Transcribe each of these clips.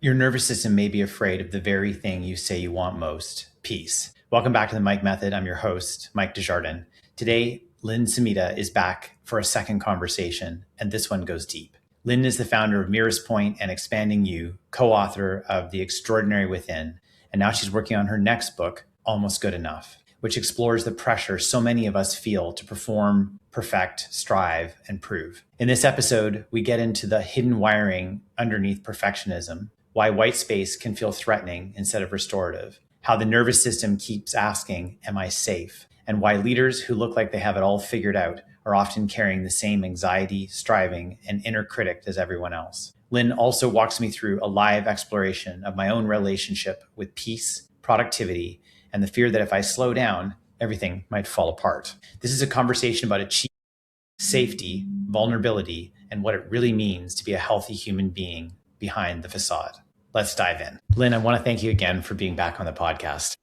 Your nervous system may be afraid of the very thing you say you want most, peace. Welcome back to the Mike Method. I'm your host, Mike Desjardins. Today, Lynn Sumida is back for a second conversation, and this one goes deep. Lynn is the founder of Mirrors Point and Expanding You, co-author of The Extraordinary Within, and now she's working on her next book, Almost Good Enough, which explores the pressure so many of us feel to perform, perfect, strive, and prove. In this episode, we get into the hidden wiring underneath perfectionism, why white space can feel threatening instead of restorative, how the nervous system keeps asking, am I safe? And why leaders who look like they have it all figured out are often carrying the same anxiety, striving, and inner critic as everyone else. Lynn also walks me through a live exploration of my own relationship with peace, productivity, and the fear that if I slow down, everything might fall apart. This is a conversation about achievement, safety, vulnerability, and what it really means to be a healthy human being behind the facade. Let's dive in. Lynn, I want to thank you again for being back on the podcast.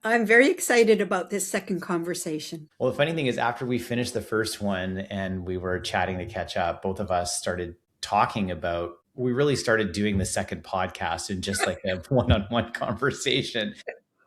I'm very excited about this second conversation. Well, the funny thing is, after we finished the first one and we were chatting to catch up, both of us started talking about, we really started doing the second podcast in just like a one-on-one conversation.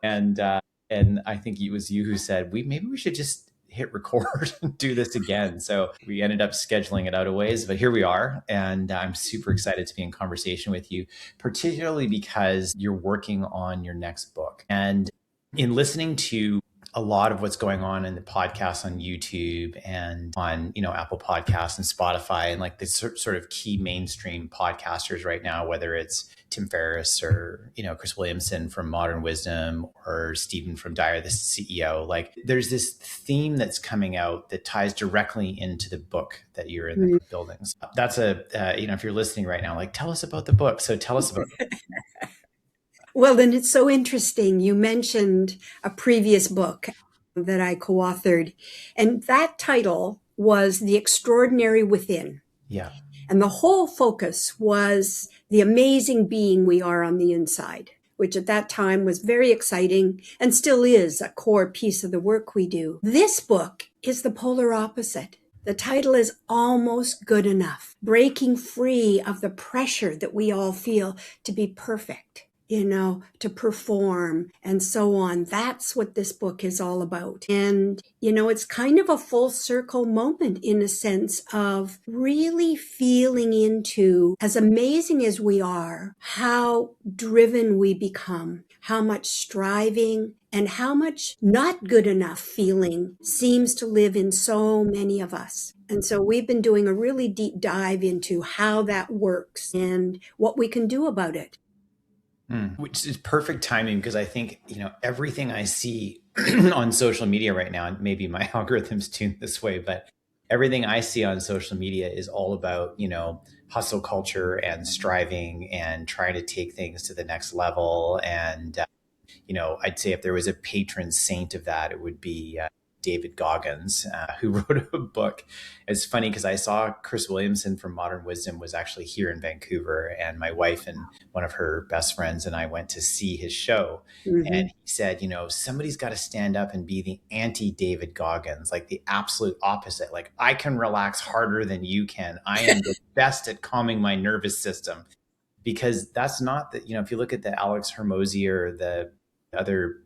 And I think it was you who said, maybe we should just hit record and do this again. So we ended up scheduling it out a ways, but here we are. And I'm super excited to be in conversation with you, particularly because you're working on your next book. And in listening to a lot of what's going on in the podcast on YouTube and on, Apple Podcasts and Spotify and like the sort of key mainstream podcasters right now, whether it's Tim Ferriss or, Chris Williamson from Modern Wisdom or Stephen from Dyer, the CEO, like there's this theme that's coming out that ties directly into the book that you're in the buildings. That's if you're listening right now, like tell us about the book. So tell us about it. Well, then it's so interesting. You mentioned a previous book that I co-authored, and that title was The Extraordinary Within. Yeah. And the whole focus was the amazing being we are on the inside, which at that time was very exciting and still is a core piece of the work we do. This book is the polar opposite. The title is Almost Good Enough, breaking free of the pressure that we all feel to be perfect, to perform and so on. That's what this book is all about. And, it's kind of a full circle moment in a sense of really feeling into, as amazing as we are, how driven we become, how much striving and how much not good enough feeling seems to live in so many of us. And so we've been doing a really deep dive into how that works and what we can do about it. Which is perfect timing because I think, everything I see on social media right now, and maybe my algorithm's tuned this way, but everything I see on social media is all about, hustle culture and striving and trying to take things to the next level. And, I'd say if there was a patron saint of that, it would be David Goggins, who wrote a book. It's funny because I saw Chris Williamson from Modern Wisdom was actually here in Vancouver, and my wife and one of her best friends and I went to see his show. Mm-hmm. And he said, somebody's got to stand up and be the anti-David Goggins, like the absolute opposite. Like, I can relax harder than you can. I am the best at calming my nervous system. Because that's not the, if you look at the Alex Hormozy or the other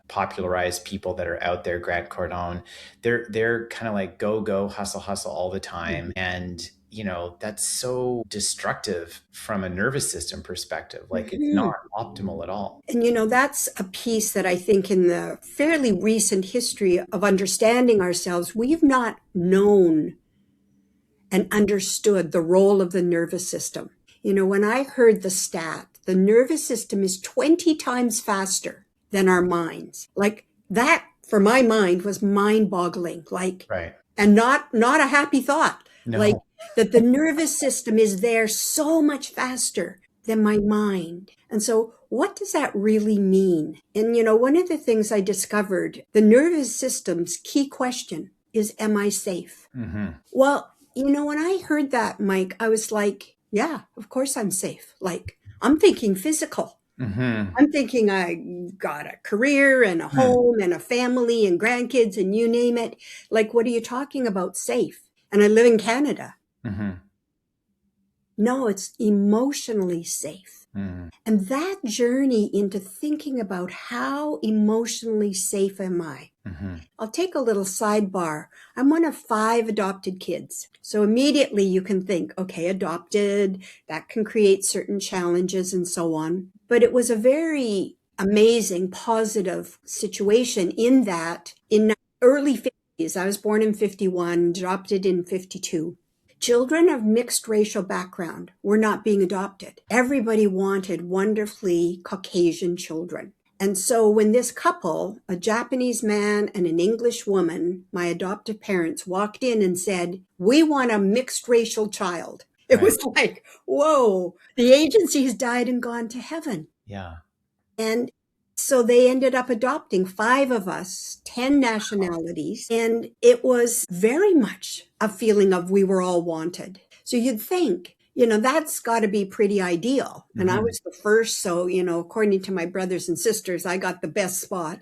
popularized people that are out there, Grant Cardone, they're kind of like go, hustle all the time. And, that's so destructive from a nervous system perspective. Like it's not optimal at all. And, that's a piece that I think in the fairly recent history of understanding ourselves, we've not known and understood the role of the nervous system. When I heard the stat, the nervous system is 20 times faster than our minds. Like that, for my mind, was mind-boggling. Like, right. And not a happy thought. No. Like that the nervous system is there so much faster than my mind. And so what does that really mean? And, one of the things I discovered, the nervous system's key question is, am I safe? Mm-hmm. Well, when I heard that, Mike, I was like, yeah, of course I'm safe. Like, I'm thinking physical. Mm-hmm. I'm thinking I got a career and a home and a family and grandkids and you name it. Like, what are you talking about safe? And I live in Canada. Mm-hmm. No, it's emotionally safe. Mm. And that journey into thinking about how emotionally safe am I? Mm-hmm. I'll take a little sidebar. I'm one of 5 adopted kids. So immediately you can think, okay, adopted, that can create certain challenges and so on. But it was a very amazing, positive situation in that in early 50s, I was born in 51, adopted in 52. Children of mixed racial background were not being adopted. Everybody wanted wonderfully Caucasian children. And so when this couple, a Japanese man and an English woman, my adoptive parents, walked in and said, "We want a mixed racial child," it Right. was like, whoa, the agency's died and gone to heaven. Yeah. And so they ended up adopting 5 of us, 10 nationalities. And it was very much a feeling of we were all wanted. So you'd think, that's got to be pretty ideal. And I Mm-hmm. was the first. So, according to my brothers and sisters, I got the best spot.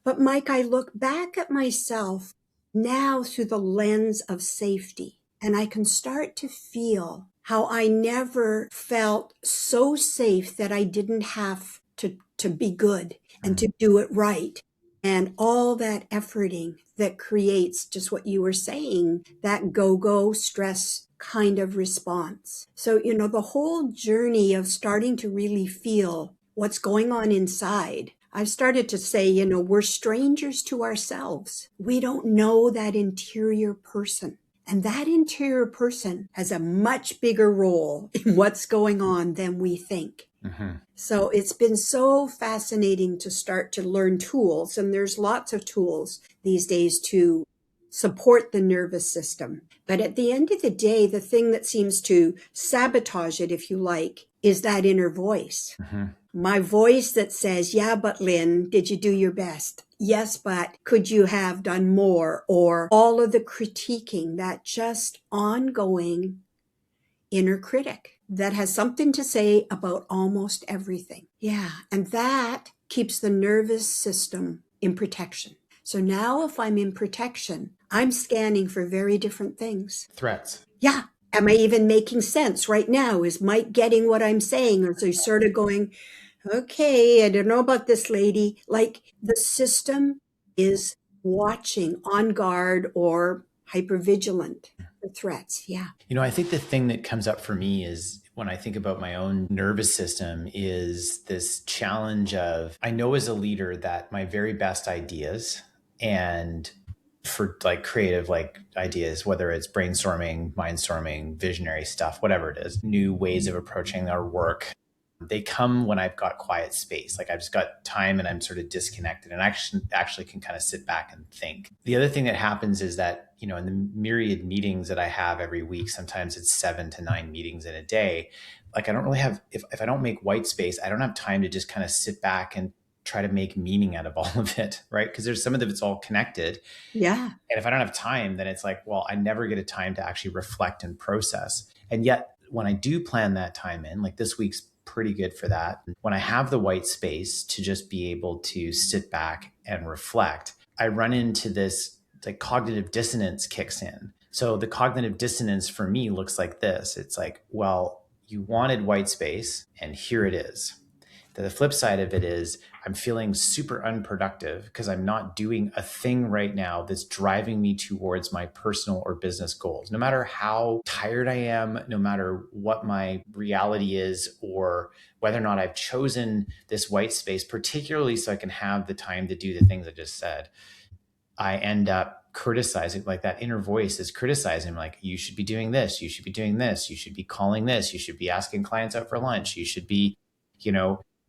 But Mike, I look back at myself now through the lens of safety, and I can start to feel how I never felt so safe that I didn't have to be good and to do it right. And all that efforting that creates just what you were saying, that go-go stress kind of response. So, the whole journey of starting to really feel what's going on inside. I've started to say, we're strangers to ourselves. We don't know that interior person. And that interior person has a much bigger role in what's going on than we think. Mm-hmm. So it's been so fascinating to start to learn tools. And there's lots of tools these days to support the nervous system. But at the end of the day, the thing that seems to sabotage it, if you like, is that inner voice. Mm-hmm. My voice that says, yeah, but Lynn, did you do your best? Yes, but could you have done more? Or all of the critiquing, that just ongoing inner critic that has something to say about almost everything. Yeah. And that keeps the nervous system in protection. So now if I'm in protection, I'm scanning for very different things. Threats. Yeah. Am I even making sense right now? Is Mike getting what I'm saying? Or is he sort of going, okay, I don't know about this lady. Like the system is watching, on guard or hypervigilant for threats. Yeah. I think the thing that comes up for me is when I think about my own nervous system is this challenge of I know as a leader that my very best ideas and for like creative like ideas, whether it's brainstorming, mindstorming, visionary stuff, whatever it is, new ways of approaching our work, they come when I've got quiet space. Like I've just got time and I'm sort of disconnected and actually can kind of sit back and think. The other thing that happens is that, in the myriad meetings that I have every week, sometimes it's 7 to 9 meetings in a day. Like I don't really have, if I don't make white space, I don't have time to just kind of sit back and try to make meaning out of all of it, right? Because there's some of it's all connected. Yeah. And if I don't have time, then it's like, well, I never get a time to actually reflect and process. And yet when I do plan that time in, like this week's pretty good for that. When I have the white space to just be able to sit back and reflect, I run into this like cognitive dissonance kicks in. So the cognitive dissonance for me looks like this. It's like, well, you wanted white space and here it is. The flip side of it is I'm feeling super unproductive because I'm not doing a thing right now that's driving me towards my personal or business goals. No matter how tired I am, no matter what my reality is, or whether or not I've chosen this white space, particularly so I can have the time to do the things I just said, I end up criticizing, like that inner voice is criticizing, like, you should be doing this, you should be doing this, you should be calling this, you should be asking clients out for lunch, you should be,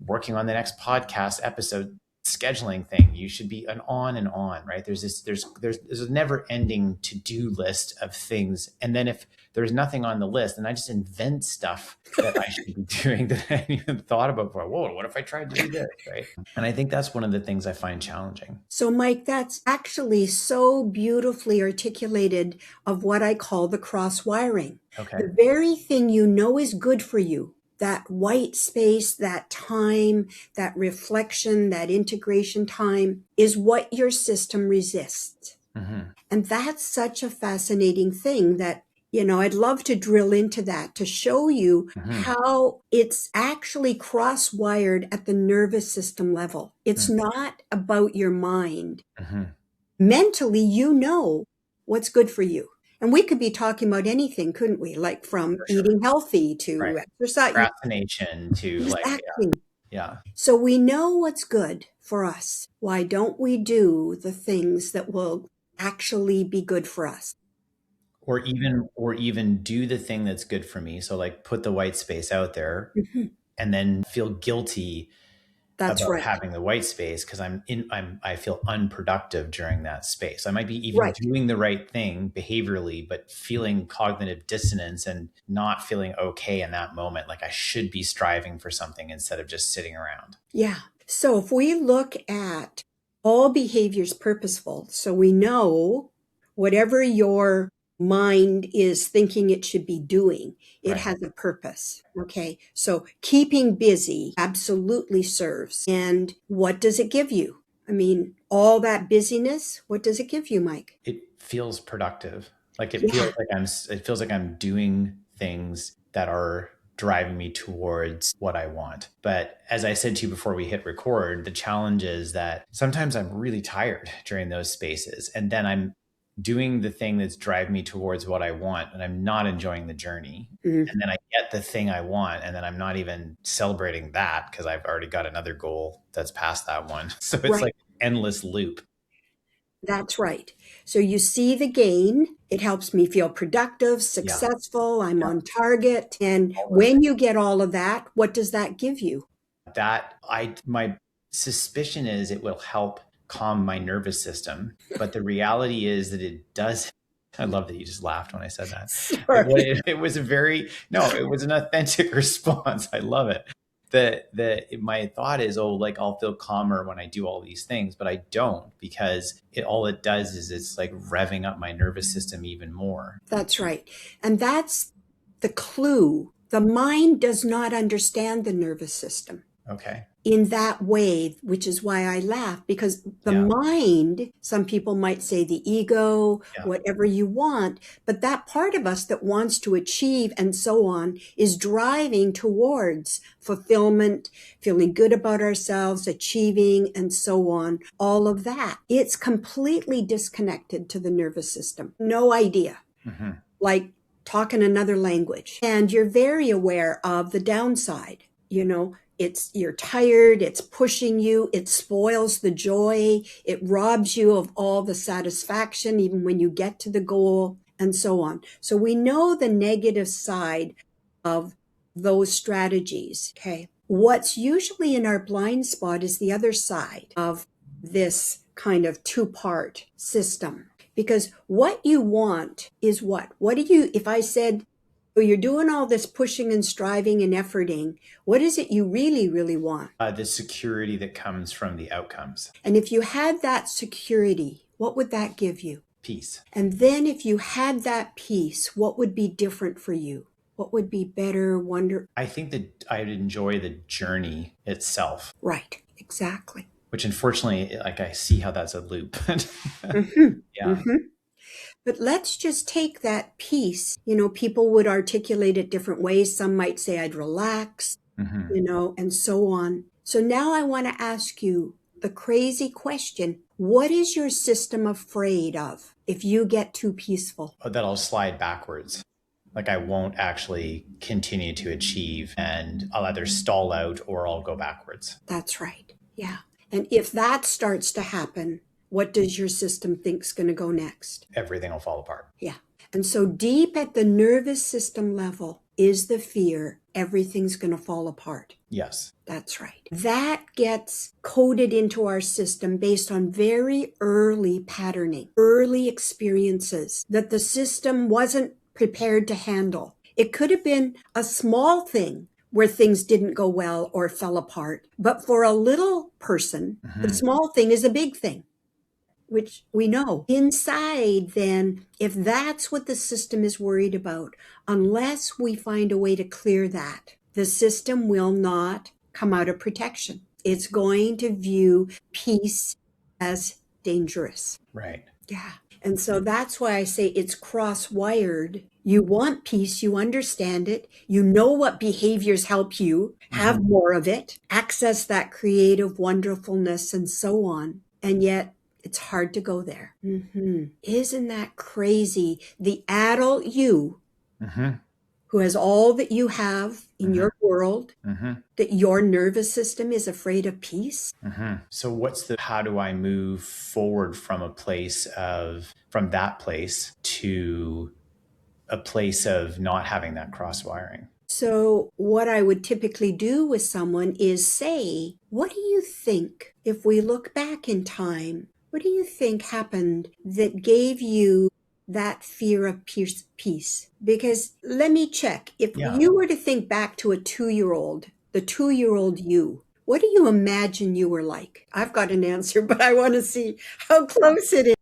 working on the next podcast episode scheduling thing, you should be an on and on, right? There's a never ending to-do list of things. And then if there's nothing on the list, then I just invent stuff that I should be doing that I hadn't even thought about before. Whoa, what if I tried to do this, right? And I think that's one of the things I find challenging. So, Mike, that's actually so beautifully articulated of what I call the cross wiring. Okay. The very thing you know is good for you, that white space, that time, that reflection, that integration time is what your system resists. Mm-hmm. And that's such a fascinating thing that, I'd love to drill into that to show you Hmm. how it's actually cross-wired at the nervous system level. It's not about your mind. Hmm. Mentally, what's good for you. And we could be talking about anything, couldn't we? Like from For sure. eating healthy Right. to exercise. Procrastination to like, Exactly. yeah. So we know what's good for us. Why don't we do the things that will actually be good for us? Or even do the thing that's good for me. So like put the white space out there Mhm. and then feel guilty That's about right. having the white space because I feel unproductive during that space. I might be even Right. doing the right thing behaviorally, but feeling cognitive dissonance and not feeling okay in that moment. Like I should be striving for something instead of just sitting around. Yeah. So if we look at all behaviors purposeful, so we know whatever your mind is thinking it should be doing, it Right. has a purpose. Okay. So keeping busy absolutely serves. And what does it give you? I mean, all that busyness, what does it give you, Mike? It feels productive. Like Yeah. it feels like I'm doing things that are driving me towards what I want. But as I said to you before we hit record, the challenge is that sometimes I'm really tired during those spaces. And then I'm doing the thing that's driving me towards what I want and I'm not enjoying the journey. Mm, And then I get the thing I want and then I'm not even celebrating that because I've already got another goal that's past that one. So it's right. like endless loop. That's right. So you see the gain. It helps me feel productive, Yeah. successful. I'm Yeah. on target. And All those when you get all of that, what does that give you? that I my suspicion is it will help calm my nervous system, but the reality is that it does. I love that you just laughed when I said that. Sorry. It was a very no, it was an authentic response. I love it. My thought is, oh, like I'll feel calmer when I do all these things, but I don't because all it does is it's like revving up my nervous system even more. That's right. And that's the clue. The mind does not understand the nervous system Okay. in that way, which is why I laugh, because the Yeah. mind, some people might say the ego, Yeah. whatever you want, but that part of us that wants to achieve and so on is driving towards fulfillment, feeling good about ourselves, achieving, and so on. All of that. It's completely disconnected to the nervous system. No idea. Hmm. Like talking another language. And you're very aware of the downside. You're tired, it's pushing you, it spoils the joy, it robs you of all the satisfaction, even when you get to the goal, and so on. So we know the negative side of those strategies. Okay. What's usually in our blind spot is the other side of this kind of two-part system. Because what you want is what? If I said, oh, you're doing all this pushing and striving and efforting, what is it you really, really want? The security that comes from the outcomes, And if you had that security, what would that give you? peace. And then if you had that peace, what would be different for you? What would be better, wonder? I think that I'd enjoy the journey itself, Right, exactly. which unfortunately, like I see how that's a loop. Hmm. Yeah. Hmm. But let's just take that peace. People would articulate it different ways. Some might say I'd relax, Hmm. and so on. So now I want to ask you the crazy question. What is your system afraid of if you get too peaceful? That I'll slide backwards. Like I won't actually continue to achieve and I'll either stall out or I'll go backwards. That's right. Yeah. And if that starts to happen, what does your system think's going to go next? Everything will fall apart. Yeah. And so deep at the nervous system level is the fear everything's going to fall apart. Yes. That's right. That gets coded into our system based on very early patterning, early experiences that the system wasn't prepared to handle. It could have been a small thing where things didn't go well or fell apart. But for a little person, the Hmm. small thing is a big thing, which we know. Inside, then, if that's what the system is worried about, unless we find a way to clear that, the system will not come out of protection. It's going to view peace as dangerous. Right. Yeah. And so that's why I say it's cross wired. You want peace, you understand it, you know what behaviors help you have Mm-hmm. more of it, access that creative wonderfulness, and so on. And yet, it's hard to go there. Isn't that crazy? The adult you, Mm-hmm. who has all that you have in Mm-hmm. your world, Mm-hmm. that your nervous system is afraid of peace? So how do I move forward from from that place to a place of not having that cross wiring? So, what I would typically do with someone is say, what do you think, if we look back in time, what do you think happened that gave you that fear of peace? Because let me check. If Yeah. you were to think back to a 2-year old, the 2-year old you, what do you imagine you were like? I've got an answer, but I want to see how close it is.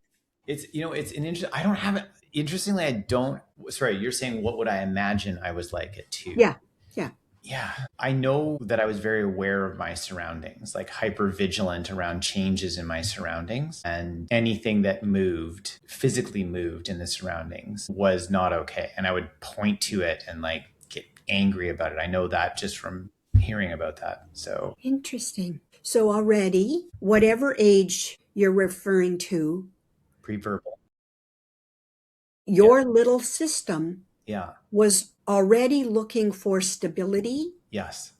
It's an interesting, I don't have it. Interestingly, I don't, sorry, you're saying what would I imagine I was like at two? Yeah, yeah, Yeah. I know that I was very aware of my surroundings, like hyper vigilant around changes in my surroundings, and anything that moved, physically moved in the surroundings was not okay. And I would point to it and like get angry about it. I know that just from hearing about that. So interesting. So, already, whatever age you're referring to, pre-verbal. Yeah. your little system Yeah. was already looking for stability. Yes.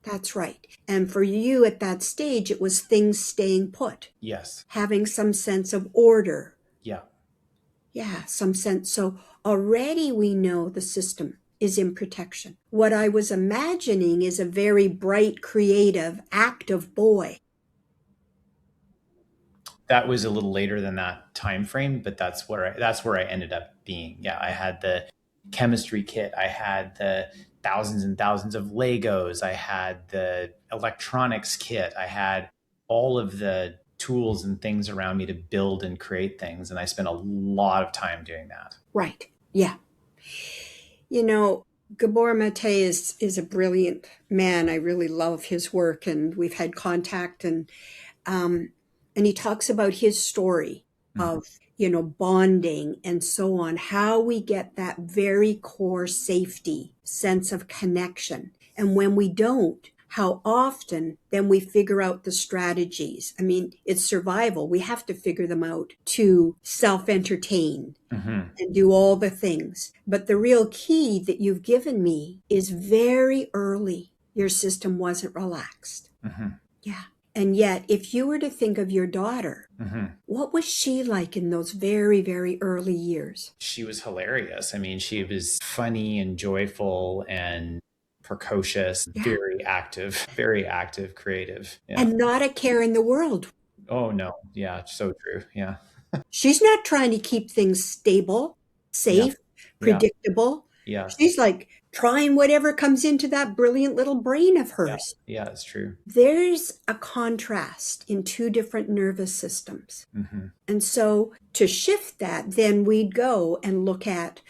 That's right. And for you at that stage, it was things staying put, Yes. having some sense of order. Yeah. Yeah, some sense. So already we know the system is in protection. What I was imagining is a very bright, creative, active boy. That was a little later than that time frame, but that's where I ended up being. Yeah, I had the chemistry kit, I had the thousands and thousands of Legos, I had the electronics kit, I had all of the tools and things around me to build and create things, and I spent a lot of time doing that. Right. Yeah. You know, Gabor Mate is a brilliant man. I really love his work, and we've had contact, um, and he talks about his story Mhm. of bonding and so on, how we get that very core safety sense of connection, and when we don't, how often then we figure out the strategies. I mean, it's survival, we have to figure them out to self-entertain Mhm. and do all the things. But the real key that you've given me is very early, your system wasn't relaxed. Mhm. Yeah. And yet, if you were to think of your daughter, Mhm. what was she like in those very, very early years? She was hilarious. I mean, she was funny and joyful and precocious, Yeah. very active, creative. Yeah. And not a care in the world. Oh no. Yeah. So true. Yeah. She's not trying to keep things stable, Yeah. safe, Yeah. predictable. Yes. She's like trying whatever comes into that brilliant little brain of Yeah. hers. Yeah. It's true. There's a contrast in two different nervous systems. Hmm. And so to shift that, then we'd go and look at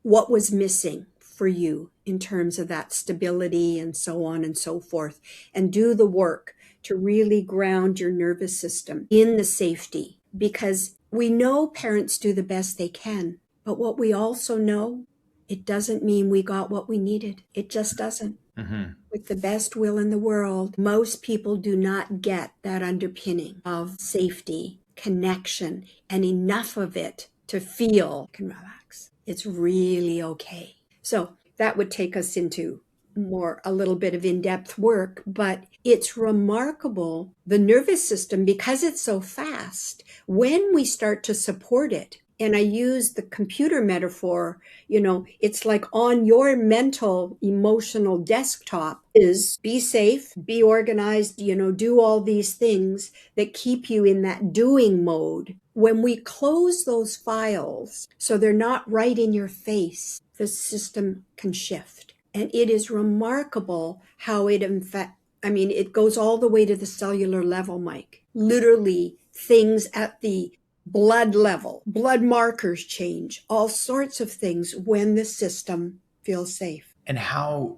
what was missing for you in terms of that stability and so on and so forth, and do the work to really ground your nervous system in the safety. Because we know parents do the best they can, but what we also know, it doesn't mean we got what we needed. It just doesn't. Hmm. With the best will in the world, most people do not get that underpinning of safety, connection, and enough of it to feel can relax. It's really okay. So that would take us into more a little bit of in-depth work, but it's remarkable the nervous system, because it's so fast, when we start to support it. And I use the computer metaphor, it's like on your mental emotional desktop is be safe, be organized, do all these things that keep you in that doing mode. When we close those files so they're not right in your face, the system can shift. And it is remarkable how it, in fact, I mean, it goes all the way to the cellular level, Mike. Literally, things at the blood level, blood markers change, all sorts of things when the system feels safe. And how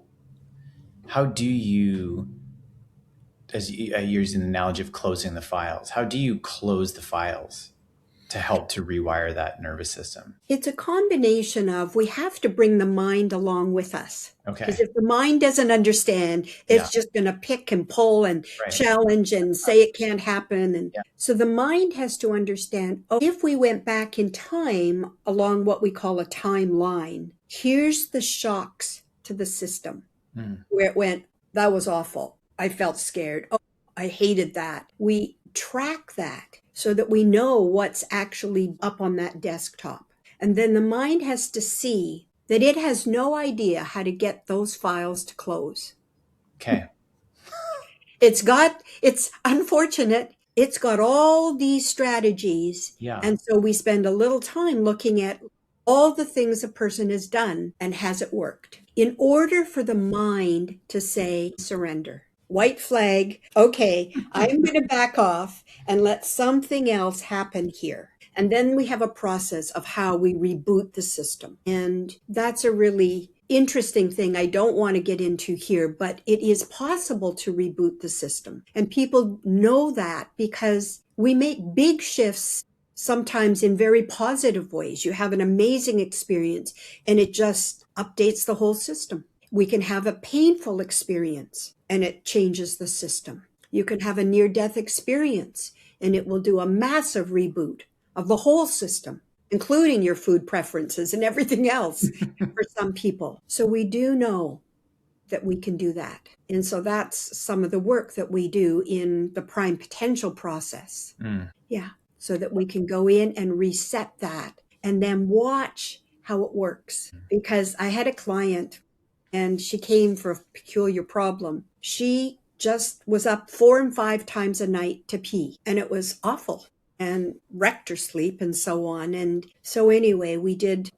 do you, as you, I use an analogy of closing the files, how do you close the files? to help to rewire that nervous system? It's a combination of we have to bring the mind along with us. Because Okay. if the mind doesn't understand, Yeah. it's just going to pick and pull and Right. challenge and say it can't happen. And Yeah. so the mind has to understand, oh, if we went back in time along what we call a timeline, here's the shocks to the system Mm. where it went, that was awful. I felt scared. Oh, I hated that. We track that so that we know what's actually up on that desktop. And then the mind has to see that it has no idea how to get those files to close. Okay. It's unfortunate. It's got all these strategies. Yeah. And so we spend a little time looking at all the things a person has done and has it worked. In order for the mind to say surrender, white flag, okay, I'm going to back off and let something else happen here. And then we have a process of how we reboot the system. And that's a really interesting thing I don't want to get into here, but it is possible to reboot the system. And people know that because we make big shifts sometimes in very positive ways. You have an amazing experience and it just updates the whole system. We can have a painful experience and it changes the system. You can have a near-death experience and it will do a massive reboot of the whole system, including your food preferences and everything else for some people. So we do know that we can do that. And so that's some of the work that we do in the prime potential process. Mm. Yeah. So that we can go in and reset that and then watch how it works. Because I had a client and she came for a peculiar problem. She just was up 4 and 5 times a night to pee, and it was awful and wrecked her sleep and so on. And so anyway,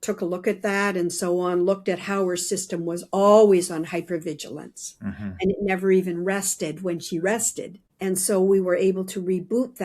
took a look at that and so on, looked at how her system was always on hypervigilance Mm-hmm. and it never even rested when she rested. And so we were able to reboot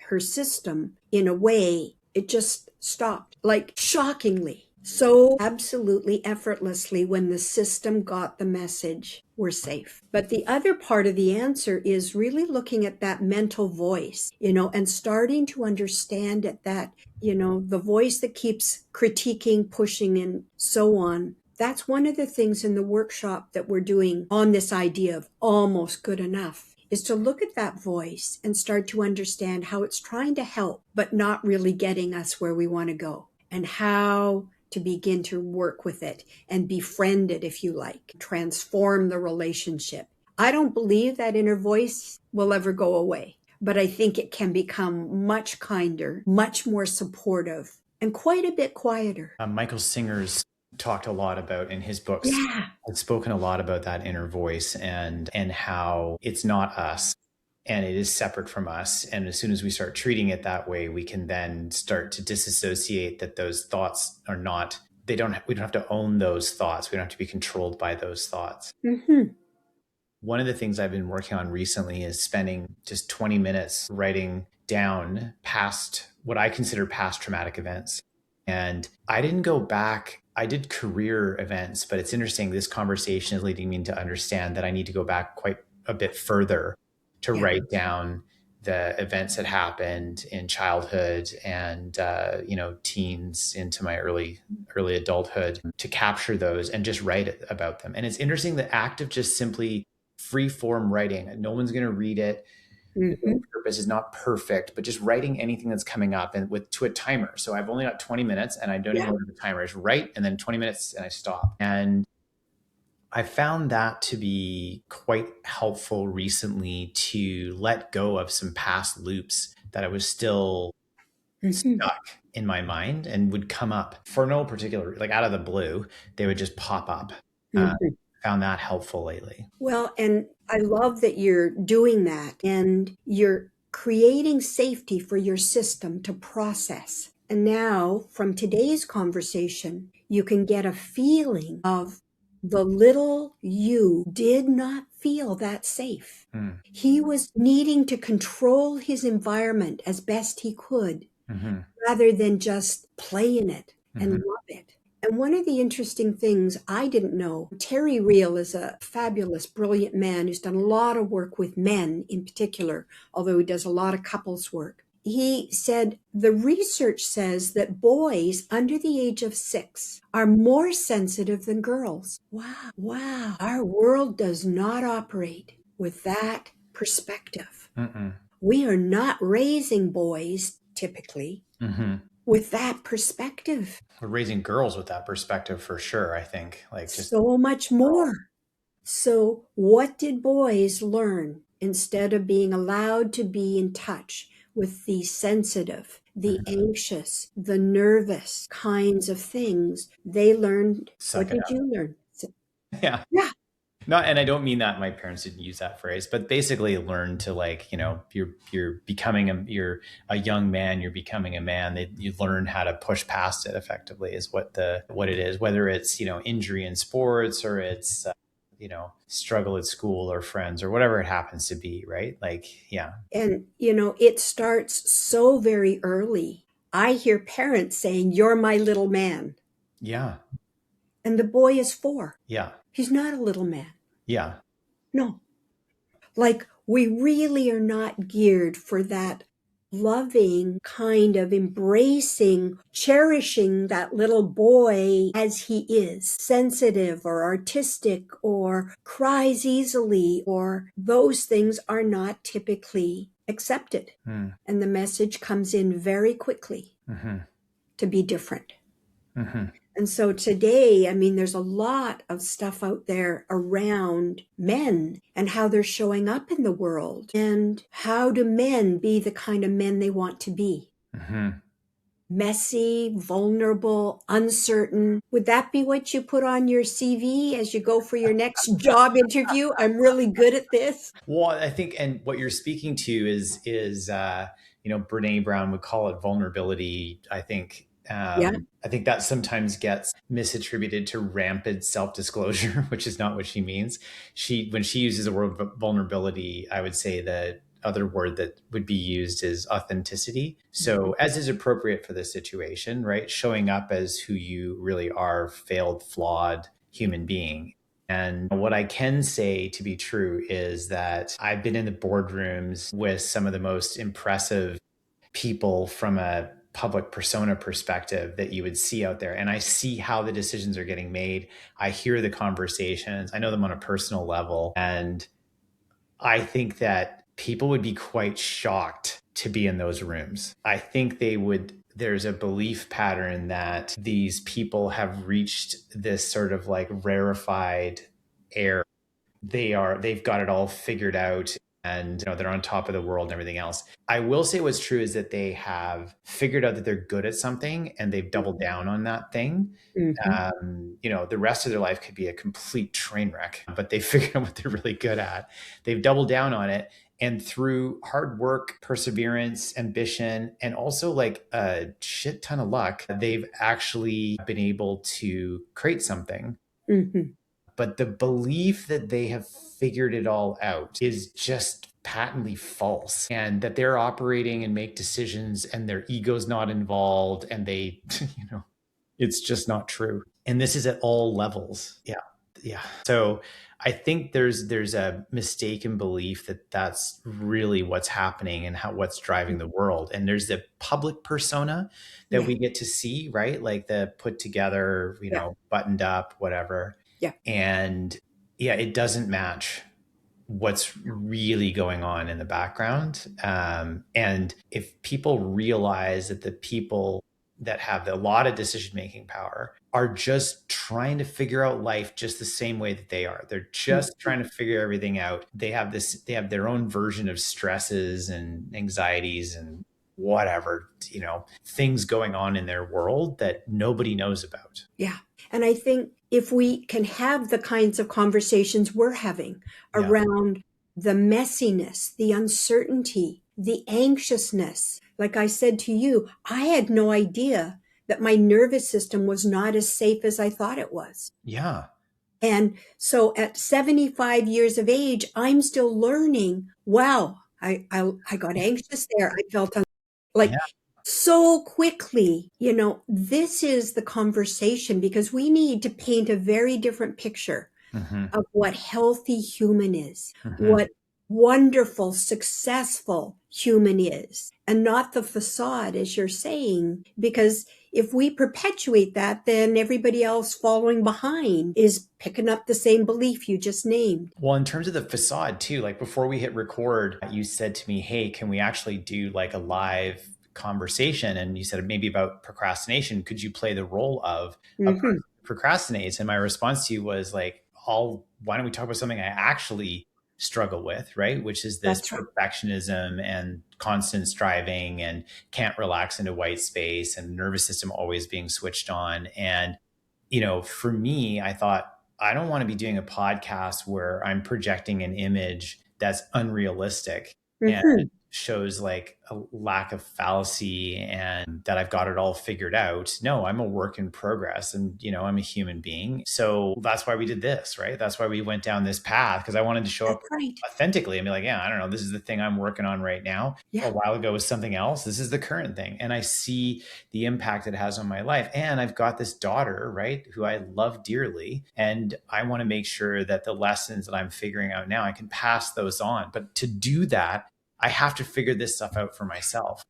her system in a way it just stopped, like shockingly. So absolutely effortlessly when the system got the message, we're safe. But the other part of the answer is really looking at that mental voice, and starting to understand it, that, the voice that keeps critiquing, pushing, and so on. That's one of the things in the workshop that we're doing on this idea of almost good enough, is to look at that voice and start to understand how it's trying to help, but not really getting us where we want to go, and how to begin to work with it and befriend it, if you like, transform the relationship. I don't believe that inner voice will ever go away, but I think it can become much kinder, much more supportive, and quite a bit quieter. Michael Singer's talked a lot about in his books. Yeah. I've spoken a lot about that inner voice and how it's not us and it is separate from us. And as soon as we start treating it that way, we can then start to disassociate that those thoughts are not, we don't have to own those thoughts. We don't have to be controlled by those thoughts. Mm-hmm. One of the things I've been working on recently is spending just 20 minutes writing down what I consider past traumatic events. And I didn't go back. I did career events, but it's interesting. This conversation is leading me to understand that I need to go back quite a bit further to write down the events that happened in childhood and, teens into my early adulthood, to capture those and just write about them. And it's interesting, the act of just simply free form writing. No one's going to read it. Mm-hmm. The purpose is not perfect, but just writing anything that's coming up and to a timer. So I've only got 20 minutes and I don't even know what the timer is. Write and then 20 minutes and I stop. And I found that to be quite helpful recently, to let go of some past loops that I was still stuck in my mind and would come up for no particular, like out of the blue, they would just pop up. Found that helpful lately. Well, and I love that you're doing that and you're creating safety for your system to process. And now, from today's conversation, you can get a feeling of the little you did not feel that safe. He was needing to control his environment as best he could, rather than just play in it and love it. And one of the interesting things I didn't know, Terry Real is a fabulous, brilliant man who's done a lot of work with men in particular, although he does a lot of couples work. he said the research says that boys under the age of 6 are more sensitive than girls. Wow. Wow. Our world does not operate with that perspective. Mm-mm. We are not raising boys typically Mm-hmm. with that perspective. We're raising girls with that perspective for sure, I think. Like just So much more. So, what did boys learn instead of being allowed to be in touch with the sensitive, the Mhm. anxious, the nervous kinds of things? They learned. What Suck it did up. you learn? Yeah. Yeah. Not, and I don't mean that my parents didn't use that phrase, but basically learn to, like, you're becoming you're a young man, you're becoming a man. You learn how to push past it effectively is what it is, whether it's, injury in sports or it's, struggle at school or friends or whatever it happens to be. Right. Like, yeah. And, it starts so very early. I hear parents saying, "You're my little man." Yeah. And the boy is 4. Yeah. He's not a little man. Yeah. No. Like, we really are not geared for that loving kind of embracing, cherishing that little boy as he is, sensitive or artistic or cries easily, or those things are not typically accepted. Mm. And the message comes in very quickly Mm-hmm. to be different. Mm-hmm. And so today, I mean, there's a lot of stuff out there around men and how they're showing up in the world. And how do men be the kind of men they want to be? Mm-hmm. Messy, vulnerable, uncertain. Would that be what you put on your CV as you go for your next job interview? I'm really good at this. Well, I think, and what you're speaking to is Brene Brown would call it vulnerability. Yeah. I think that sometimes gets misattributed to rampant self-disclosure, which is not what she means. When she uses the word vulnerability, I would say the other word that would be used is authenticity. So, as is appropriate for the situation, right? Showing up as who you really are, failed, flawed human being. And what I can say to be true is that I've been in the boardrooms with some of the most impressive people from a public persona perspective that you would see out there. And I see how the decisions are getting made. I hear the conversations. I know them on a personal level. And I think that people would be quite shocked to be in those rooms. I think there's a belief pattern that these people have reached this sort of like rarefied air. They've got it all figured out, and they're on top of the world and everything else. I will say what's true is that they have figured out that they're good at something and they've doubled down on that thing. Mm-hmm. The rest of their life could be a complete train wreck, but they figured out what they're really good at. They've doubled down on it. And through hard work, perseverance, ambition, and also like a shit ton of luck, they've actually been able to create something. Mm-hmm. But the belief that they have figured it all out is just patently false, and that they're operating and make decisions and their ego's not involved, and they, it's just not true. And this is at all levels. Yeah. Yeah. So I think there's a mistaken belief that that's really what's happening and what's driving the world. And there's the public persona that Yeah. we get to see, right? Like the put together, Yeah. buttoned up, whatever. Yeah. And yeah, it doesn't match what's really going on in the background. And if people realize that the people that have a lot of decision making power are just trying to figure out life just the same way that they are, they're just Mm-hmm. trying to figure everything out. They have their own version of stresses and anxieties and whatever, things going on in their world that nobody knows about. Yeah. And I think if we can have the kinds of conversations we're having Yeah. around the messiness, the uncertainty, the anxiousness, like I said to you, I had no idea that my nervous system was not as safe as I thought it was. Yeah. And so at 75 years of age, I'm still learning. Wow, I got anxious there. I felt like Yeah. so quickly, this is the conversation because we need to paint a very different picture Mm-hmm. of what healthy human is, Mm-hmm. what wonderful, successful human is, and not the facade, as you're saying, because if we perpetuate that, then everybody else following behind is picking up the same belief you just named. Well, in terms of the facade too, like before we hit record, you said to me, "Hey, can we actually do like a live conversation?" And you said maybe about procrastination. Could you play the role of a person Mm-hmm. who procrastinates? And my response to you was like, "I'll. Why don't we talk about something I actually struggle with, right? Which is this That's right. perfectionism and constant striving and can't relax into white space and nervous system always being switched on." And for me, I thought, I don't want to be doing a podcast where I'm projecting an image that's unrealistic and Mm-hmm. shows like a lack of fallacy and that I've got it all figured out. No, I'm a work in progress and, I'm a human being. So that's why we did this, right? That's why we went down this path because I wanted to show up That's right. authentically and be like, yeah, I don't know, this is the thing I'm working on right now. Yeah. A while ago was something else. This is the current thing. And I see the impact it has on my life. And I've got this daughter, right, who I love dearly. And I want to make sure that the lessons that I'm figuring out now, I can pass those on. But to do that, I have to figure this stuff out for myself.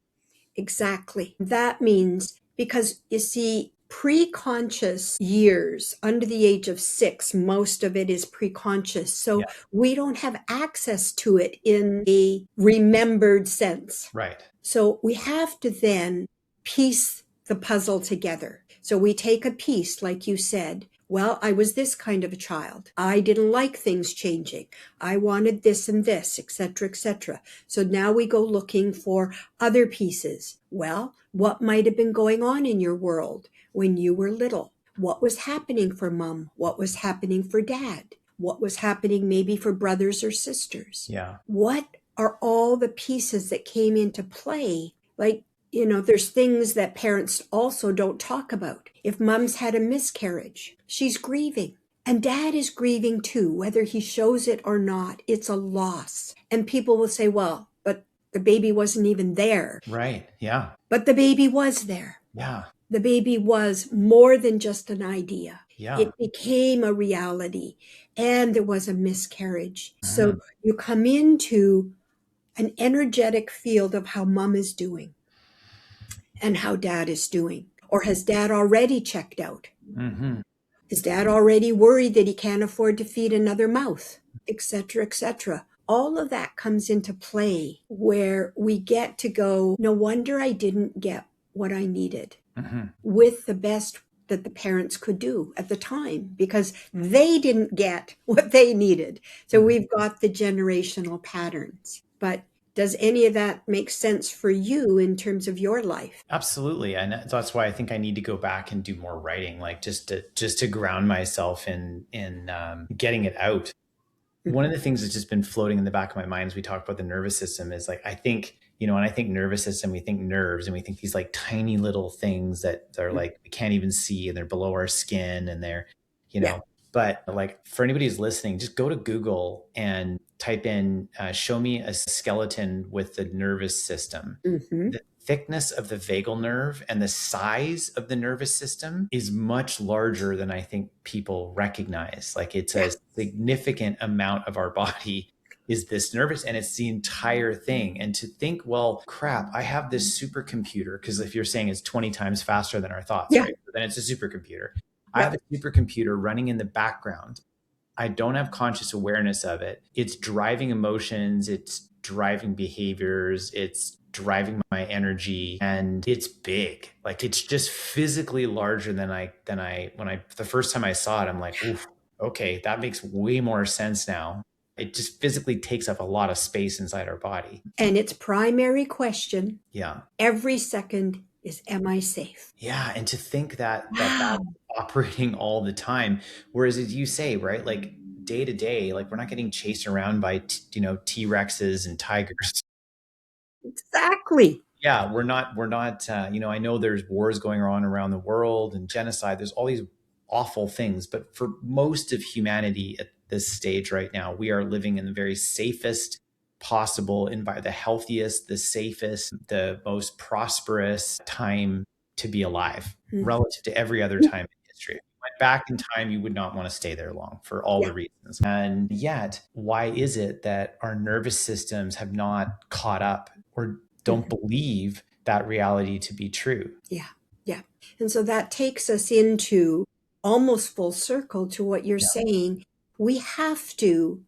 Exactly. That means, because you see, pre-conscious years under the age of 6, most of it is pre-conscious. So Yeah. we don't have access to it in a remembered sense. Right. So we have to then piece the puzzle together. So we take a piece, like you said. Well, I was this kind of a child. I didn't like things changing. I wanted this and this, etc., etc. So now we go looking for other pieces. Well, what might have been going on in your world when you were little? What was happening for mom? What was happening for dad? What was happening maybe for brothers or sisters? Yeah. What are all the pieces that came into play? Like, there's things that parents also don't talk about. If mom's had a miscarriage, she's grieving. And dad is grieving too, whether he shows it or not. It's a loss. And people will say, well, but the baby wasn't even there. Right. Yeah. But the baby was there. Yeah. The baby was more than just an idea. Yeah. It became a reality. And there was a miscarriage. So Mhm. you come into an energetic field of how mom is doing and how dad is doing. Or has dad already checked out? Mhm. Is dad already worried that he can't afford to feed another mouth, etc., etc.? All of that comes into play where we get to go, no wonder I didn't get what I needed, Mhm. with the best that the parents could do at the time, because they didn't get what they needed. So Mhm. we've got the generational patterns. But does any of that make sense for you in terms of your life? Absolutely. And that's why I think I need to go back and do more writing, like just to ground myself in getting it out. One of the things that's just been floating in the back of my mind as we talk about the nervous system is like, I think, when I think nervous system, we think nerves and we think these like tiny little things that are like, we can't even see and they're below our skin and they're, you Yeah. know, but like for anybody who's listening, just go to Google and type in, show me a skeleton with the nervous system. Mm-hmm. The thickness of the vagal nerve and the size of the nervous system is much larger than I think people recognize. Like it's Yeah. a significant amount of our body is this nervous and it's the entire thing. And to think, well, crap, I have this supercomputer, because if you're saying it's 20 times faster than our thoughts, Yeah. right? Then it's a supercomputer. I have Yep. a supercomputer running in the background. I don't have conscious awareness of it. It's driving emotions, it's driving behaviors, it's driving my energy, and it's big. Like it's just physically larger than I when I the first time I saw it, I'm like, oof, okay, that makes way more sense now. It just physically takes up a lot of space inside our body. And its primary question Yeah. every second is, am I safe? Yeah, and to think that Wow. that's operating all the time, whereas as you say, right, like day to day, like we're not getting chased around by T Rexes and tigers. Exactly. Yeah, we're not. I know there's wars going on around the world and genocide. There's all these awful things, but for most of humanity at this stage right now, we are living in the very safest possible environment, the healthiest, the safest, the most prosperous time to be alive Mm. relative to every other time in history. If we went back in time, you would not want to stay there long for all Yeah. the reasons. And yet, why is it that our nervous systems have not caught up or don't Mhm. believe that reality to be true? Yeah. Yeah. And so that takes us into almost full circle to what you're Yeah. saying. We have to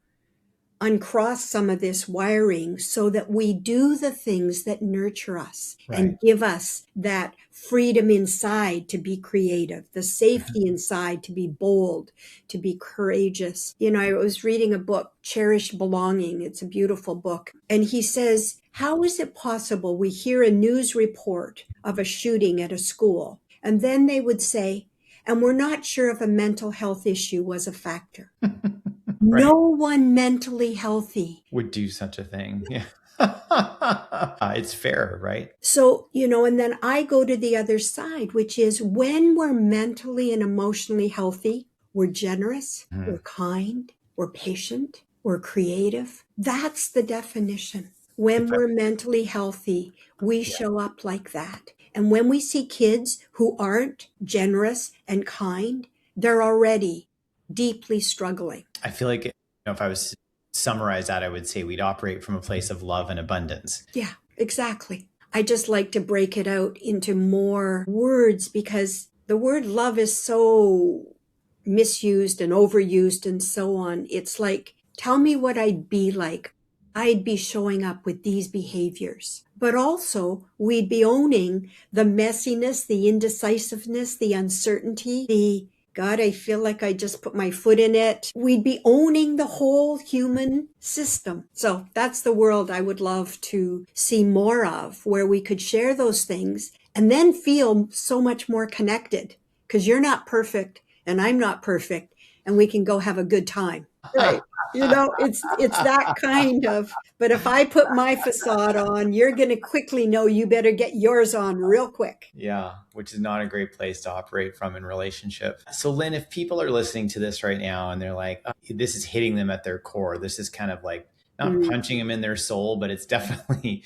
uncross some of this wiring so that we do the things that nurture us Right. and give us that freedom inside to be creative, the safety inside to be bold, to be courageous. I was reading a book, Cherished Belonging. It's a beautiful book. And he says, how is it possible we hear a news report of a shooting at a school? And then they would say, and we're not sure if a mental health issue was a factor. Right. No one mentally healthy. Would do such a thing. Yeah. It's fair, right? So, and then I go to the other side, which is when we're mentally and emotionally healthy, we're generous, we're kind, we're patient, we're creative. That's the definition. If When I, we're mentally healthy, we yeah. show up like that. And when we see kids who aren't generous and kind, they're already deeply struggling. I feel like if I was to summarize that, I would say we'd operate from a place of love and abundance. Yeah, exactly. I just like to break it out into more words because the word love is so misused and overused and so on. It's like, tell me what I'd be like. I'd be showing up with these behaviors. But also, we'd be owning the messiness, the indecisiveness, the uncertainty, the God, I feel like I just put my foot in it. We'd be owning the whole human system. So that's the world I would love to see more of, where we could share those things and then feel so much more connected because you're not perfect and I'm not perfect and we can go have a good time. Right. It's that kind of, but if I put my facade on, you're going to quickly know you better get yours on real quick. Yeah, which is not a great place to operate from in relationship. So, Lynn, if people are listening to this right now and they're like, oh, this is hitting them at their core, this is kind of like not Mm. punching them in their soul, but it's definitely,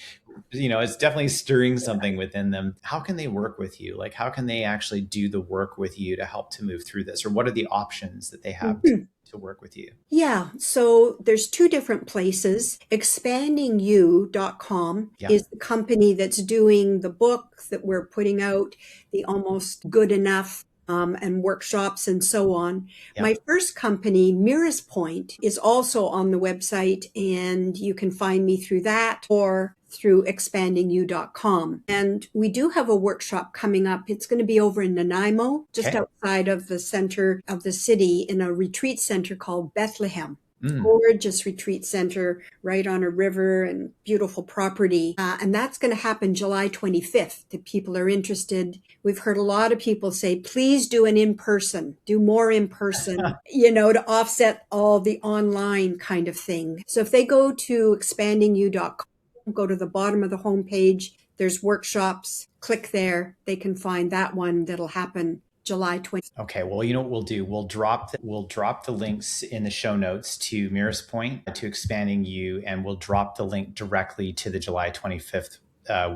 it's definitely stirring something within them. How can they work with you? Like, how can they actually do the work with you to help to move through this? Or what are the options that they have to work with you? Yeah, so there's two different places. Expandingyou.com Yeah. is the company that's doing the book that we're putting out, the Almost Good Enough, and workshops and so on. Yeah. My first company, Mirrors Point, is also on the website, and you can find me through that or through expandingyou.com. And we do have a workshop coming up. It's going to be over in Nanaimo, just Okay. outside of the center of the city, in a retreat center called Bethlehem. Mm. Gorgeous retreat center right on a river and beautiful property. And that's going to happen July 25th. If people are interested, we've heard a lot of people say, please do an in-person, do more in-person, to offset all the online kind of thing. So if they go to expandingyou.com, go to the bottom of the homepage, there's workshops, click there. They can find that one that'll happen July 20th. Okay, well, you know what we'll do? We'll drop the links in the show notes to Mirrors Point, to Expanding You, and we'll drop the link directly to the July 25th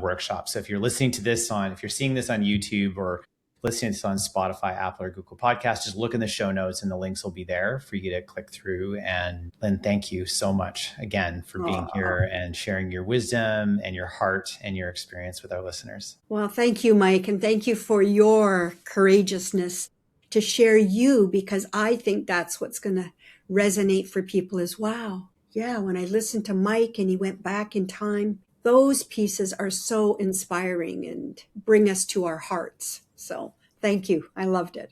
workshop. So if you're seeing this on YouTube or listening to this on Spotify, Apple, or Google Podcasts, just look in the show notes and the links will be there for you to click through. And Lynn, thank you so much again for being here and sharing your wisdom and your heart and your experience with our listeners. Well, thank you, Mike, and thank you for your courageousness to share you, because I think that's what's going to resonate for people is, wow, yeah, when I listened to Mike and he went back in time, those pieces are so inspiring and bring us to our hearts. So thank you. I loved it.